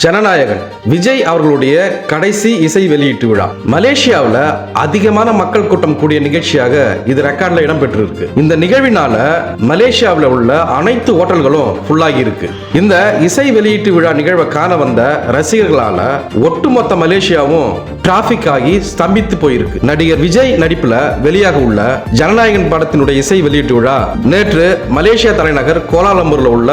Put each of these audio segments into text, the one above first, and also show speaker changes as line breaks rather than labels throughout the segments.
ஜனநாயகன் விஜய் அவர்களுடைய கடைசி இசை வெளியீட்டு விழா மலேசியாவில் அதிகமான மக்கள் கூட்டம் கூடிய நிகழ்ச்சியாக இது ரெக்கார்ட்ல இடம்பெற்றிருக்கு. இந்த நிகழ்வினால மலேசியாவில் உள்ள அனைத்து ஹோட்டல்களும் ஃபுல்லாகி இருக்கு. இந்த இசை வெளியீட்டு விழா நிகழ்வை காண வந்த ரசிகர்களால ஒட்டுமொத்த மலேசியாவும் டிராபிக் ஆகி ஸ்தம்பித்து போயிருக்கு. நடிகர் விஜய் நடிப்புல வெளியாக உள்ள ஜனநாயகன் படத்தினுடைய இசை வெளியீட்டு விழா நேற்று மலேசியா தலைநகர் கோலாலம்பூர்ல உள்ள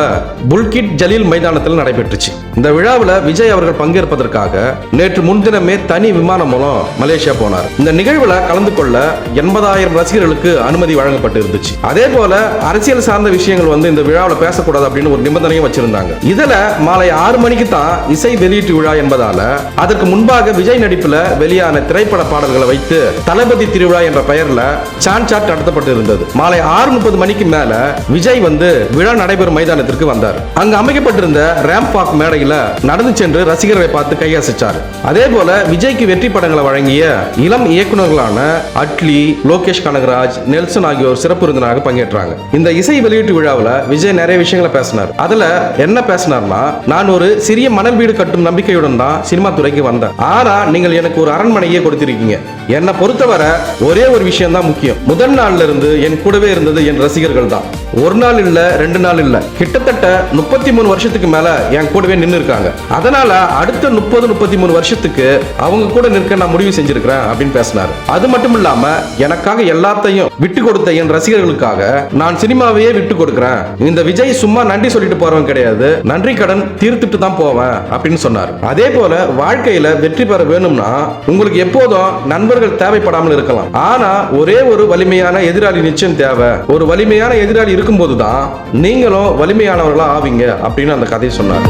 புல்கிட் ஜலீல் மைதானத்தில் நடைபெற்றுச்சு. இந்த விழாவில் விஜய் அவர்கள் பங்கேற்பதற்காக நேற்று முன்தினமே தனி விமானம் மூலம் மலேசியா போனார். இந்த நிகழ்வுல கலந்து கொள்ள 80,000 ரசிகர்களுக்கு அனுமதி வழங்கப்பட்டு இருந்துச்சு. அதே போல அரசியல் சார்ந்த விஷயங்கள் இந்த விழாவில் பேசக்கூடாது அப்படின்னு ஒரு நிபந்தனையும் வச்சிருந்தாங்க. இதுல மாலை 6 மணிக்கு தான் இசை வெளியீட்டு விழா என்பதால அதற்கு முன்பாக விஜய் நடிப்புல வெளியான திரைப்பட பாடல்களை வைத்து தளபதி திருவிழா என்ற பெயர்ல சாட் நடத்தப்பட்டு இருந்தது. மாலை 6:30 மணிக்கு மேல விஜய் விழா நடைபெறும் மைதானத்திற்கு வந்தார். அங்கு அமைக்கப்பட்டிருந்த ரேம்ப் வாக் மேடையில நடந்து சென்று ரசிகர்களை பார்த்து கையசைச்சார். அதே போல விஜய்க்கு வெற்றி படங்களை வழங்கிய இளம் இயக்குநர்களான அட்லி, லோகேஷ் கனகராஜ், நெல்சன் ஆகியோர் சிறப்பு விருந்தினராக பங்கேற்றாங்க. இந்த இசை வெளியீட்டு விழாவில் விஜய் நிறைய விஷயங்களை பேசினார். அதுல என்ன பேசினார்னா, நான் ஒரு சிறிய மணல் வீடு கட்டும் நம்பிக்கையுடன் தான் சினிமா துறைக்கு வந்தேன். ஆனா நீங்கள் எனக்கு ஒரு அரண்மனையே கொடுத்திருக்கீங்க. என்னை பொறுத்தவரை ஒரே ஒரு விஷயம் தான் முக்கியம். முதல் நாள்ல இருந்து என் கூடவே இருந்தது என் ரசிகர்கள் தான். ஒரு நாள் இல்ல, 2 நாள் இல்ல, கிட்டத்தட்ட 33 வருஷத்துக்கு மேல என் கூடவே நின்று இருக்காங்க. அதனால அடுத்த 30-33 வருஷத்துக்கு அவங்க கூட நிற்க நான் முடிவு செஞ்சிருக்கிறேன் அப்படின்னு பேசினார். அது மட்டும் இல்லாம எனக்காக எல்லாத்தையும் விட்டு கொடுத்த என் ரசிகர்களுக்காக நான் சினிமாவையே விட்டு கொடுக்கிறேன். இந்த விஜய் சும்மா நன்றி சொல்லிட்டு போறவன் கிடையாது, நன்றி கடன் தீர்த்துட்டு தான் போவேன் அப்படின்னு சொன்னார். அதே போல வாழ்க்கையில வெற்றி பெற வேணும்னா உங்களுக்கு எப்போதும் நண்பர்கள் தேவைப்படாமல் இருக்கலாம். ஆனா ஒரே ஒரு வலிமையான எதிராளி நிச்சயம் தேவை. ஒரு வலிமையான எதிராளி இருக்கும்போதுதான் நீங்களும் வலிமையானவர்களா ஆவீங்க அப்படின்னு அந்த கதையை சொன்னார்.